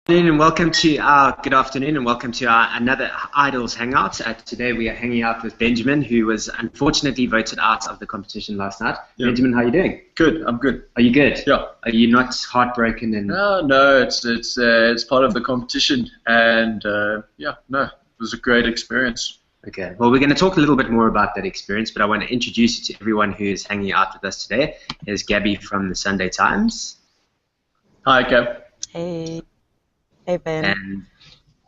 And welcome to our good afternoon and welcome to our another Idols hangout. Today we are hanging out with Benjamin, who was unfortunately voted out of the competition last night. Yeah. Benjamin, how are you doing? Good, I'm good. Are you good? Yeah. Are you not heartbroken? And No, it's part of the competition, and it was a great experience. Okay, well, we're going to talk a little bit more about that experience, but I want to introduce you to everyone who is hanging out with us today. Here's Gabby from the Sunday Times. Hi, Gab. Hey. Hey, Ben.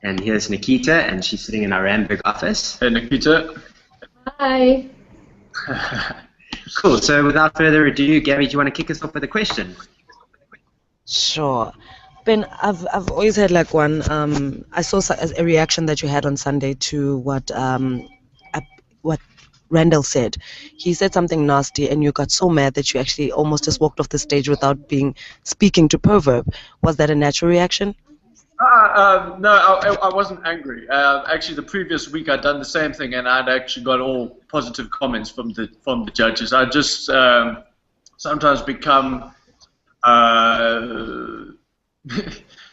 And here's Nikita, and she's sitting in our Randburg office. Hey, Nikita. Hi. Cool. So without further ado, Gabby, do you want to kick us off with a question? Sure. Ben, I've always had like one. I saw a reaction that you had on Sunday to what Randall said. He said something nasty, and you got so mad that you actually almost just walked off the stage without speaking to Proverb. Was that a natural reaction? No, I wasn't angry. Actually, the previous week I'd done the same thing, and I'd actually got all positive comments from the judges. I just sometimes become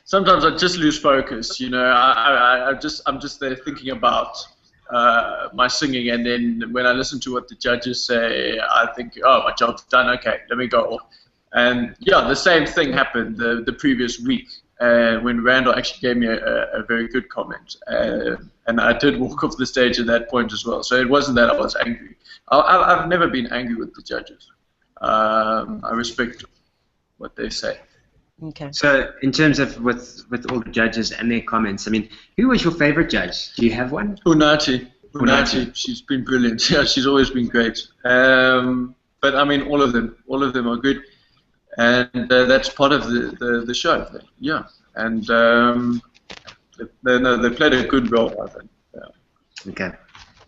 sometimes I just lose focus. You know, I'm just there thinking about my singing, and then when I listen to what the judges say, I think, oh, my job's done. Okay, let me go. And yeah, the same thing happened the previous week. When Randall actually gave me a very good comment, and I did walk off the stage at that point as well. So it wasn't that I was angry. I've never been angry with the judges. I respect what they say. Okay. So in terms of with all the judges and their comments, I mean, who was your favorite judge? Do you have one? Unathi. She's been brilliant. Yeah, she's always been great. But I mean, all of them are good. And that's part of the show. Yeah, and they played a good role, I think. Yeah. Okay.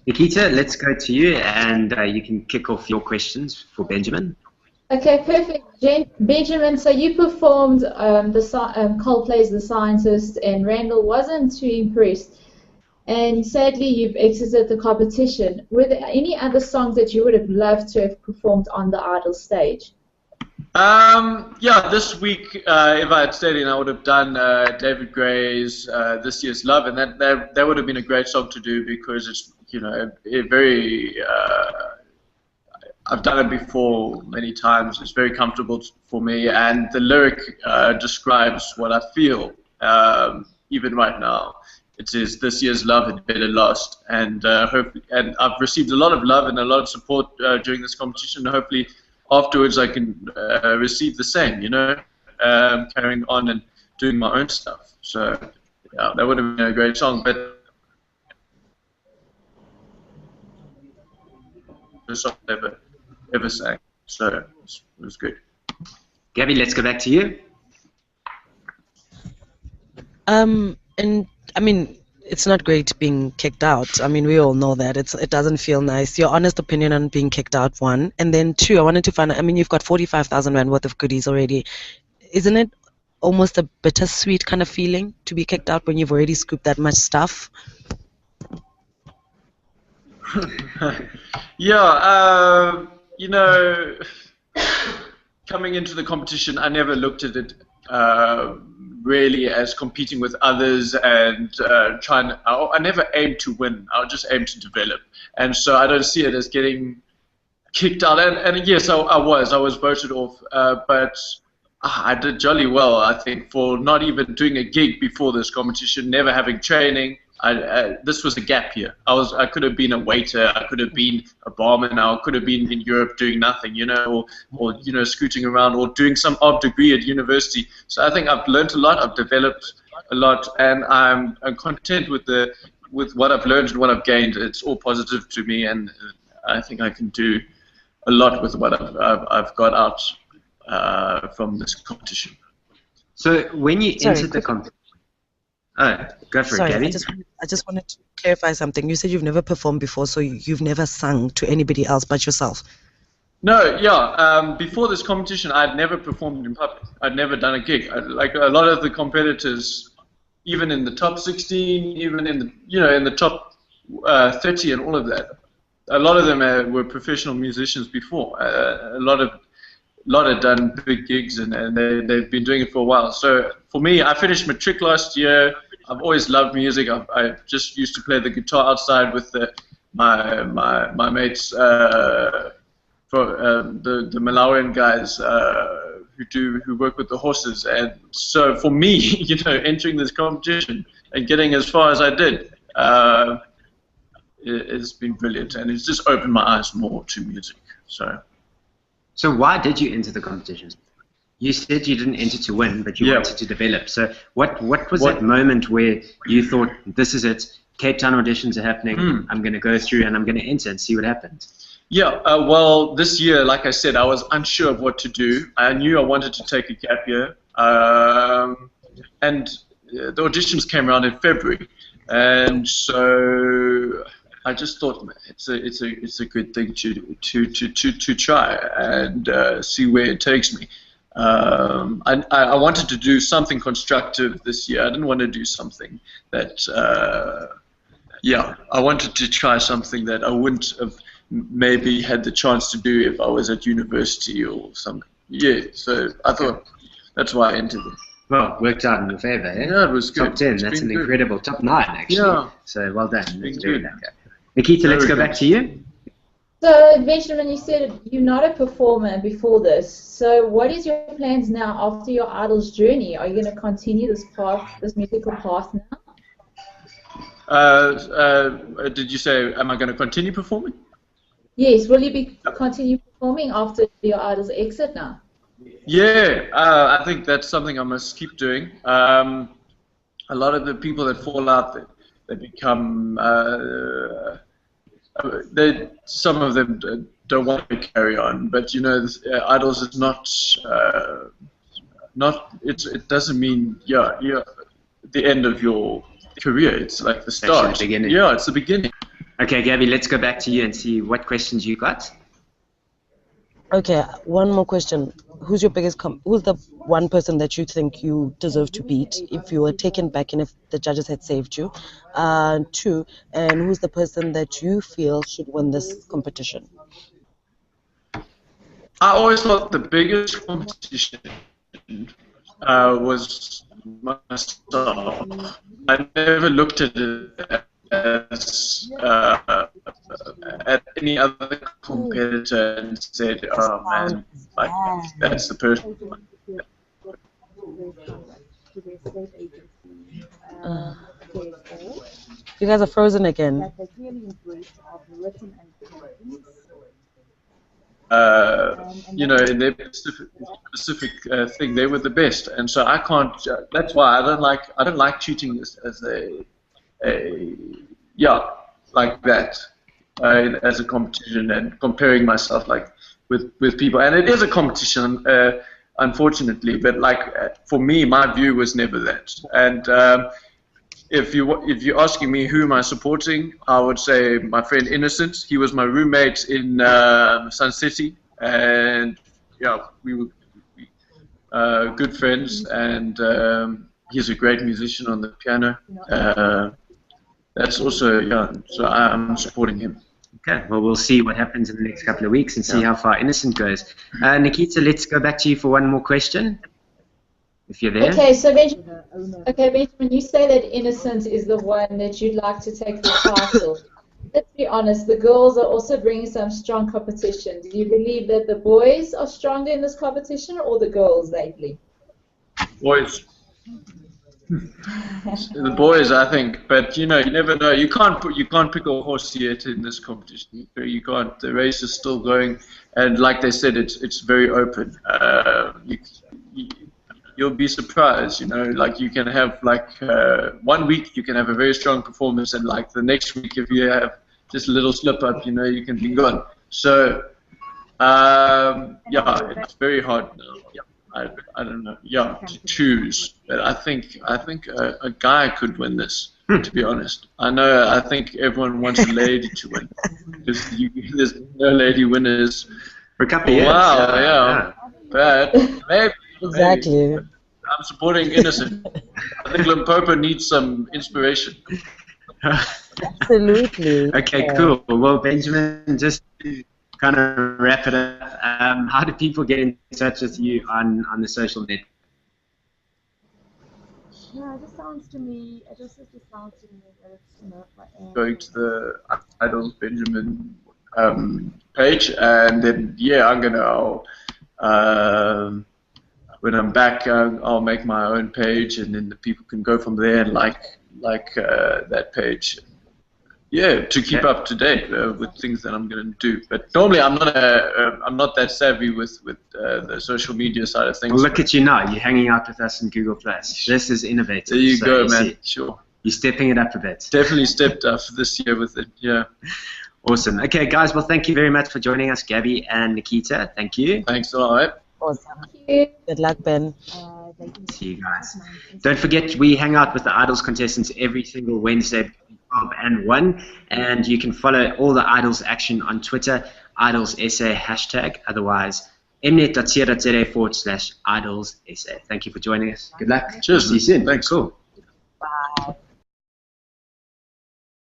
Nikita, let's go to you, and you can kick off your questions for Benjamin. Okay, perfect. Benjamin, so you performed Coldplay's The Scientist, and Randall wasn't too impressed. And sadly, you've exited the competition. Were there any other songs that you would have loved to have performed on the Idol stage? Yeah, this week, if I had stayed in, I would have done David Gray's This Year's Love, and that would have been a great song to do because it's, you know, I've done it before many times. It's very comfortable for me, and the lyric describes what I feel even right now. It says, "This year's love had better last," and I've received a lot of love and a lot of support during this competition. Hopefully, afterwards I can receive the same, you know, carrying on and doing my own stuff. So yeah, that would have been a great song, but the song ever sang, so it was good. Gabby, let's go back to you. And I mean, it's not great being kicked out. I mean, we all know that. It doesn't feel nice. Your honest opinion on being kicked out, one. And then two, I wanted to find out, I mean, you've got 45,000 Rand worth of goodies already. Isn't it almost a bittersweet kind of feeling to be kicked out when you've already scooped that much stuff? Yeah, you know, coming into the competition, I never looked at it really as competing with others and I never aimed to win. I just aimed to develop, and so I don't see it as getting kicked out. And yes, I was voted off, but I did jolly well, I think, for not even doing a gig before this competition, never having training. This was a gap year. I could have been a waiter, I could have been a barman, I could have been in Europe doing nothing, you know, or you know, scooting around or doing some odd degree at university. So I think I've learned a lot, I've developed a lot, and I'm content with what I've learned and what I've gained. It's all positive to me, and I think I can do a lot with what I've got out from this competition. So when you entered the competition. Oh, go for it, Gabby. I just wanted to clarify something. You said you've never performed before, so you've never sung to anybody else but yourself. No, yeah. Before this competition, I'd never performed in public. I'd never done a gig. Like a lot of the competitors, even in the top 16, even in the top 30 and all of that, a lot of them were professional musicians before. A lot of lot have done big gigs, and they've been doing it for a while. So for me, I finished matric last year. I've always loved music. I just used to play the guitar outside with my mates, the Malawian guys who work with the horses. And so for me, entering this competition and getting as far as I did, it's been brilliant, and it's just opened my eyes more to music. So why did you enter the competition? You said you didn't enter to win, but you wanted to develop. So what was that moment where you thought, this is it, Cape Town auditions are happening, I'm going to go through and I'm going to enter and see what happens? Yeah, well, this year, like I said, I was unsure of what to do. I knew I wanted to take a gap year. And the auditions came around in February. And so I just thought it's a good thing to try and see where it takes me. I wanted to do something constructive this year. I didn't want to do something that, I wanted to try something that I wouldn't have maybe had the chance to do if I was at university or something. Yeah, so I thought that's why I entered it. Well, worked out in your favor, eh? Yeah, it was good. Top 10, that's an incredible. Top 9, actually. Yeah. So well done. That's very good. Nikita, let's go back to you. So, Benjamin, you said you're not a performer before this. So, what is your plans now after your Idols journey? Are you going to continue this path, this musical path now? Did you say, am I going to continue performing? Yes. Will you continue performing after your Idols exit now? Yeah, I think that's something I must keep doing. A lot of the people that fall out, they become. Some of them don't want to carry on, but Idols is not. It doesn't mean the end of your career. It's like the start. It's the beginning. Yeah, it's the beginning. Okay, Gabby, let's go back to you and see what questions you got. Okay, one more question. Who's your biggest? Who's the one person that you think you deserve to beat if you were taken back and if the judges had saved you? 2, and who's the person that you feel should win this competition? I always thought the biggest competition was myself. I never looked at it as at any other competitor and said, "Oh man, like that's the person." You guys are frozen again. In their specific thing, they were the best, and so I can't. That's why I don't like treating this as like that as a competition and comparing myself like with people. And it is a competition, unfortunately. But for me, my view was never that. And if you're asking me who am I supporting, I would say my friend Innocent. He was my roommate in Sun City, and we were good friends. And he's a great musician on the piano. That's also, so I'm supporting him. Okay, well, we'll see what happens in the next couple of weeks and see how far Innocent goes. Nikita, let's go back to you for one more question, if you're there. Okay, so Benjamin, you say that Innocent is the one that you'd like to take the title. Let's be honest, the girls are also bringing some strong competition. Do you believe that the boys are stronger in this competition or the girls lately? Boys. The boys, I think, but you never know. You can't pick a horse yet in this competition. You can't. The race is still going, and like they said, it's very open. You'll be surprised. Like you can have 1 week you can have a very strong performance, and like the next week if you have just a little slip up, you can be gone. So it's very hard now. I don't know. To choose. But I think a guy could win this. To be honest, I think everyone wants a lady to win. There's no lady winners for a couple of years. Wow, but maybe exactly. Maybe. I'm supporting Innocent. I think Limpopo needs some inspiration. Absolutely. Okay, cool. Well, Benjamin, just to kind of wrap it up. How do people get in touch with you on the social net? Yeah, it just sounds to me. It just sounds to me that it's going to the Idols Benjamin page, and then when I'm back, I'll make my own page, and then the people can go from there and like that page. Yeah, to keep up to date with things that I'm going to do. But normally I'm not that savvy with the social media side of things. Well, look at you now. You're hanging out with us in Google+. This is innovative. There you go, man. Sure. You're stepping it up a bit. Definitely stepped up this year with it. Yeah. Awesome. Okay, guys. Well, thank you very much for joining us, Gabby and Nikita. Thank you. Thanks a lot. Awesome. Thank you. Good luck, Ben. See you guys. Don't forget, we hang out with the Idols contestants every single Wednesday, 12 and 1, and you can follow all the Idols action on Twitter, IdolsSA #, otherwise mnet.co.za /IdolsSA. Thank you for joining us. Good luck. Cheers. See you soon. Thanks. Cool.